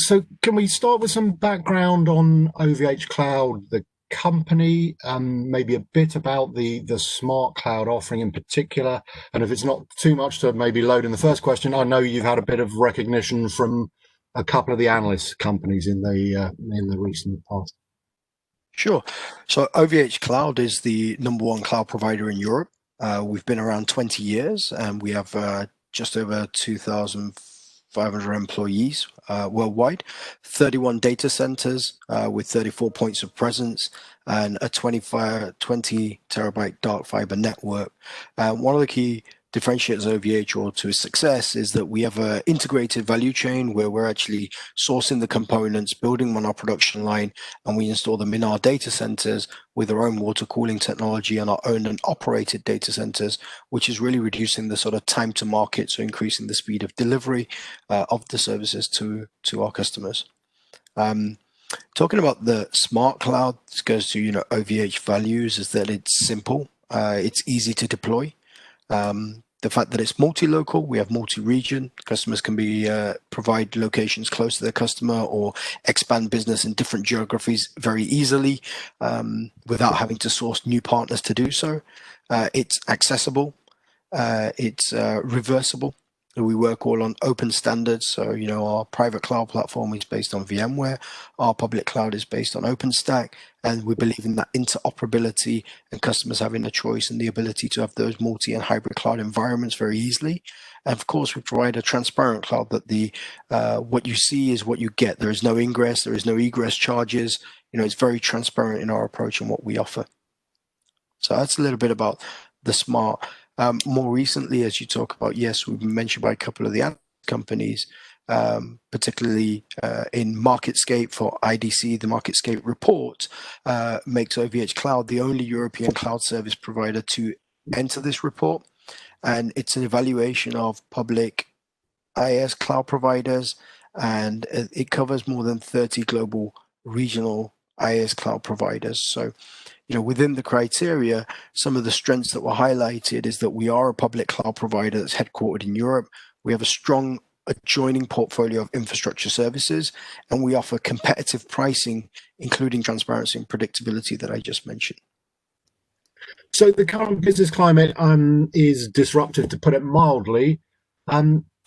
So can we start with some background on OVHCloud, the company, maybe a bit about the smart cloud offering in particular? And if it's not too much to maybe load in the first question, I know you've had a bit of recognition from a couple of the analyst companies in the recent past. Sure. So OVHcloud is the #1 cloud provider in Europe. We've been around 20 years and we have just over 2,500 employees worldwide, 31 data centers with 34 points of presence and a 20 terabyte dark fiber network. One of the key differentiates OVH or to its success is that we have an integrated value chain where we're actually sourcing the components, building them on our production line, and we install them in our data centers with our own water cooling technology and our owned and operated data centers, which is really reducing the sort of time to market, so increasing the speed of delivery of the services to our customers. Talking about the smart cloud, this goes to OVH values is that it's simple, it's easy to deploy. The fact that it's multi-local, we have multi-region. Customers can provide locations close to their customer or expand business in different geographies very easily without having to source new partners to do so. It's accessible. It's reversible. We work all on open standards. So, our private cloud platform is based on VMware. Our public cloud is based on OpenStack. And we believe in that interoperability and customers having a choice and the ability to have those multi and hybrid cloud environments very easily. And of course, we provide a transparent cloud that what you see is what you get. There is no ingress, there is no egress charges. It's very transparent in our approach and what we offer. So that's a little bit about the smart. More recently, as you talk about, yes, we've been mentioned by a couple of the companies, particularly in MarketScape for IDC. The MarketScape report makes OVHcloud the only European cloud service provider to enter this report. And it's an evaluation of public IaaS cloud providers, and it covers more than 30 global regional IaaS cloud providers. So within the criteria, some of the strengths that were highlighted is that we are a public cloud provider that's headquartered in Europe. We have a strong adjoining portfolio of infrastructure services, and we offer competitive pricing, including transparency and predictability that I just mentioned. So the current business climate is disruptive, to put it mildly.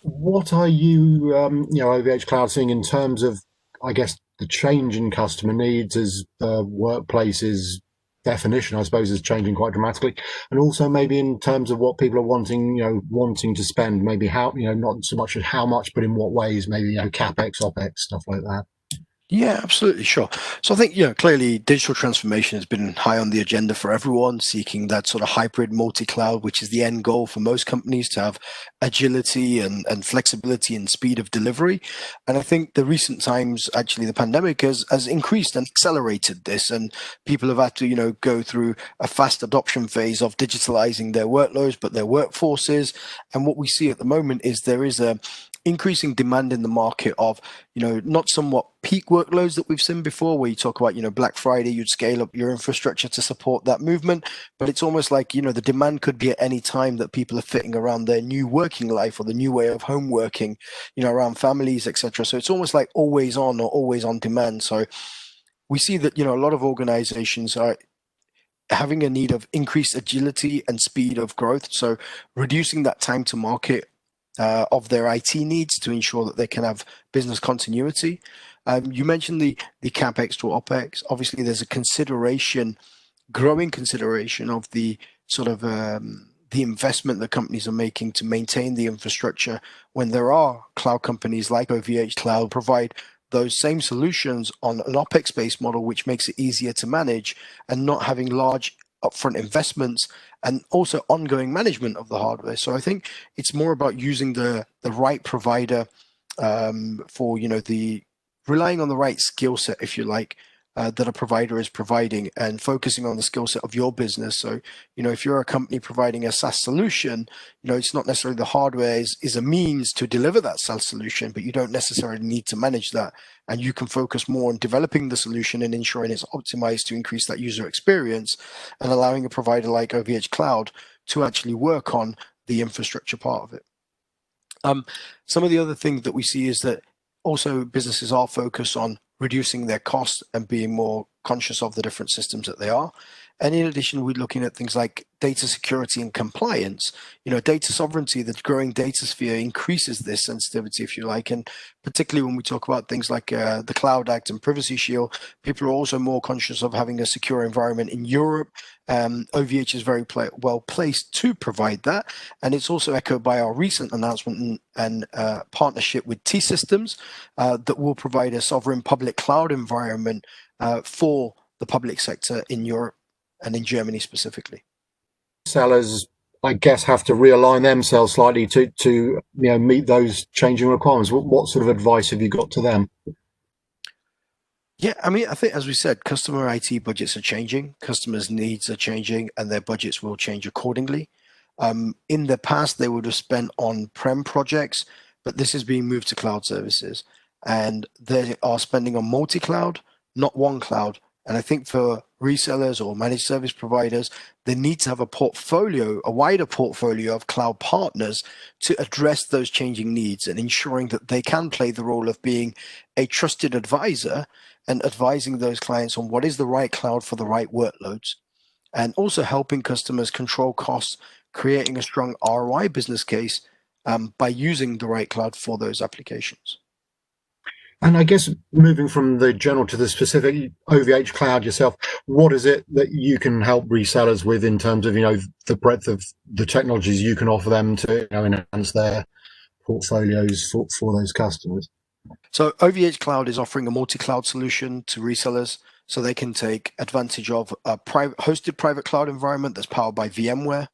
What are you, OVHcloud seeing in terms of, I guess, the change in customer needs as the workplace's definition, I suppose, is changing quite dramatically, and also maybe in terms of what people are wanting to spend, maybe how, not so much as how much, but in what ways, maybe, CapEx, OpEx, stuff like that. Yeah, absolutely, sure. So I think, clearly digital transformation has been high on the agenda for everyone, seeking that sort of hybrid multi-cloud, which is the end goal for most companies, to have agility and flexibility and speed of delivery. And I think the recent times, actually, the pandemic has increased and accelerated this, and people have had to, go through a fast adoption phase of digitalizing their workloads, but their workforces. And what we see at the moment is there is a increasing demand in the market of, not somewhat peak workloads that we've seen before, where you talk about, Black Friday, you'd scale up your infrastructure to support that movement. But it's almost like, the demand could be at any time that people are fitting around their new working life or the new way of home working, around families, etc. So it's almost like always on or always on demand. So we see that, a lot of organizations are having a need of increased agility and speed of growth. So reducing that time to market of their IT needs to ensure that they can have business continuity. You mentioned the CapEx to OpEx. Obviously, there's a growing consideration of the sort of the investment that companies are making to maintain the infrastructure, when there are cloud companies like OVHcloud provide those same solutions on an OpEx-based model, which makes it easier to manage and not having large upfront investments and also ongoing management of the hardware. So I think it's more about using the right provider for, the relying on the right skill set, if you like, that a provider is providing, and focusing on the skill set of your business. So, if you're a company providing a SaaS solution, it's not necessarily the hardware is a means to deliver that SaaS solution, but you don't necessarily need to manage that. And you can focus more on developing the solution and ensuring it's optimized to increase that user experience, and allowing a provider like OVHcloud to actually work on the infrastructure part of it. Some of the other things that we see is that Also, businesses are focused on reducing their costs and being more conscious of the different systems that they are. And in addition, we're looking at things like data security and compliance. Data sovereignty, the growing data sphere increases this sensitivity, if you like. And particularly when we talk about things like the Cloud Act and Privacy Shield, people are also more conscious of having a secure environment in Europe. OVH is very well placed to provide that. And it's also echoed by our recent announcement and partnership with T-Systems that will provide a sovereign public cloud environment for the public sector in Europe and in Germany specifically. Sellers, I guess, have to realign themselves slightly to meet those changing requirements. What sort of advice have you got to them? Yeah, I mean, I think as we said, customer IT budgets are changing, customers' needs are changing, and their budgets will change accordingly. In the past, they would have spent on-prem projects, but this is being moved to cloud services, and they are spending on multi-cloud, not one cloud. And I think for resellers or managed service providers, they need to have a wider portfolio of cloud partners to address those changing needs and ensuring that they can play the role of being a trusted advisor and advising those clients on what is the right cloud for the right workloads, and also helping customers control costs, creating a strong ROI business case by using the right cloud for those applications. And I guess moving from the general to the specific, OVHcloud yourself, what is it that you can help resellers with in terms of the breadth of the technologies you can offer them to enhance their portfolios for those customers? So OVHcloud is offering a multi-cloud solution to resellers so they can take advantage of a hosted private cloud environment that's powered by VMware.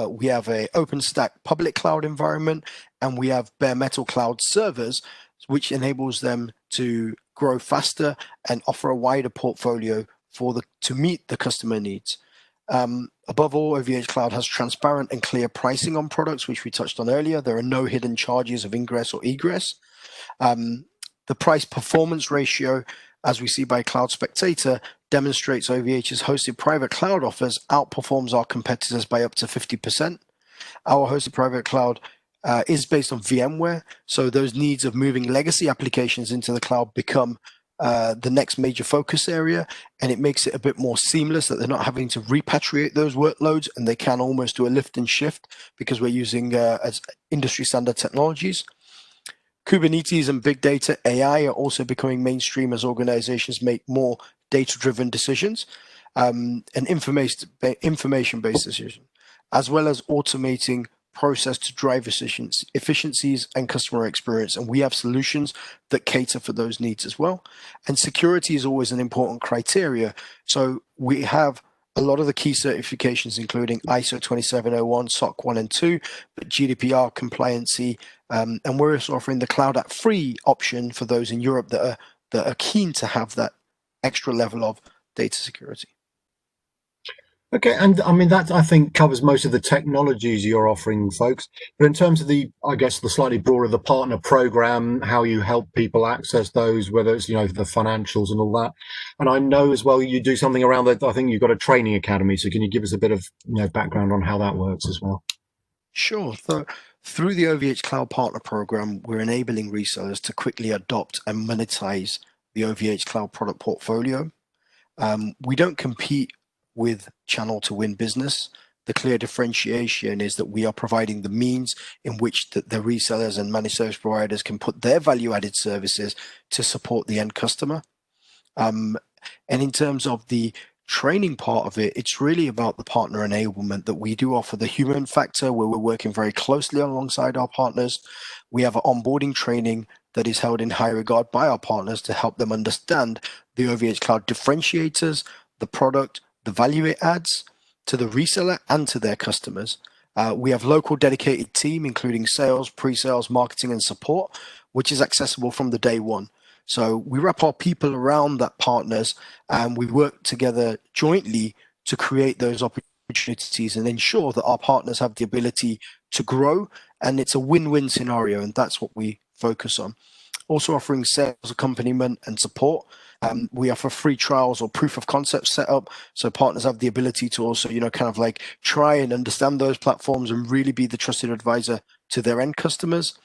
We have a OpenStack public cloud environment, and we have bare metal cloud servers, which enables them to grow faster and offer a wider portfolio to meet the customer needs. Above all, OVHcloud has transparent and clear pricing on products, which we touched on earlier. There are no hidden charges of ingress or egress. The price performance ratio, as we see by Cloud Spectator, demonstrates OVH's hosted private cloud offers outperforms our competitors by up to 50%. Our hosted private cloud is based on VMware, so those needs of moving legacy applications into the cloud become the next major focus area, and it makes it a bit more seamless that they're not having to repatriate those workloads, and they can almost do a lift and shift because we're using as industry standard technologies. Kubernetes and big data AI are also becoming mainstream as organizations make more data-driven decisions and information-based decisions, as well as automating process to drive efficiencies and customer experience. And we have solutions that cater for those needs as well. And security is always an important criteria. So we have a lot of the key certifications, including ISO 27001, SOC 1 and 2, but GDPR compliancy, and we're also offering the Cloud App Free option for those in Europe that are keen to have that extra level of data security. Okay, and I mean that I think covers most of the technologies you're offering, folks. But in terms of the slightly broader the partner program, how you help people access those, whether it's the financials and all that. And I know as well you do something around that. I think you've got a training academy. So can you give us a bit of background on how that works as well? Sure. So through the OVH Cloud Partner Program, we're enabling resellers to quickly adopt and monetize the OVH Cloud product portfolio. We don't compete with channel to win business. The clear differentiation is that we are providing the means in which the resellers and managed service providers can put their value-added services to support the end customer. And in terms of the training part of it, it's really about the partner enablement that we do offer the human factor where we're working very closely alongside our partners. We have an onboarding training that is held in high regard by our partners to help them understand the OVH Cloud differentiators, the product, the value it adds to the reseller and to their customers. We have local dedicated team, including sales, pre-sales, marketing, and support, which is accessible from the day one. So we wrap our people around that partners, and we work together jointly to create those opportunities and ensure that our partners have the ability to grow. And it's a win-win scenario, and that's what we focus on. Also offering sales accompaniment and support. We offer free trials or proof of concept setup, so partners have the ability to also, try and understand those platforms and really be the trusted advisor to their end customers.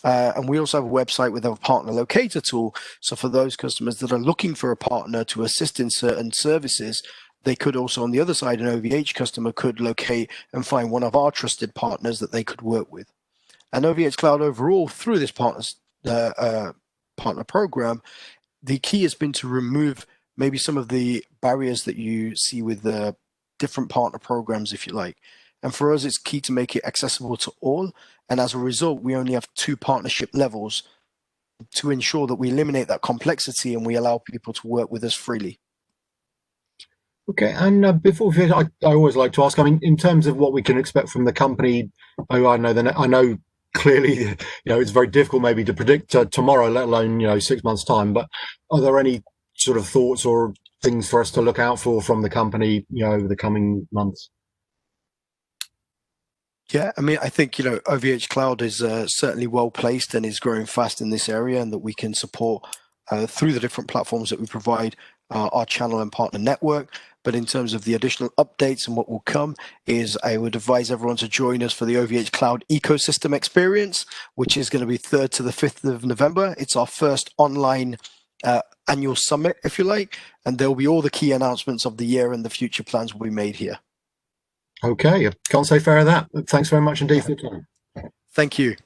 And we also have a website with a partner locator tool. So for those customers that are looking for a partner to assist in certain services, they could also, on the other side, an OVH customer could locate and find one of our trusted partners that they could work with. And OVHCloud overall, through this partner program, the key has been to remove maybe some of the barriers that you see with the different partner programs, if you like. And for us, it's key to make it accessible to all. And as a result, we only have 2 partnership levels to ensure that we eliminate that complexity and we allow people to work with us freely. Okay, and before we finish, I always like to ask. I mean, in terms of what we can expect from the company, I know clearly, it's very difficult maybe to predict tomorrow, let alone 6 months time. But are there any sort of thoughts or things for us to look out for from the company, over the coming months? Yeah, I mean, I think, OVHCloud is certainly well placed and is growing fast in this area, and that we can support through the different platforms that we provide our channel and partner network. But in terms of the additional updates and what will come, is I would advise everyone to join us for the OVHCloud ecosystem experience, which is going to be 3rd to the 5th of November. It's our first online annual summit, if you like, and there will be all the key announcements of the year, and the future plans will be made here. Okay, can't say fair of that. Thanks very much indeed for your time. Thank you.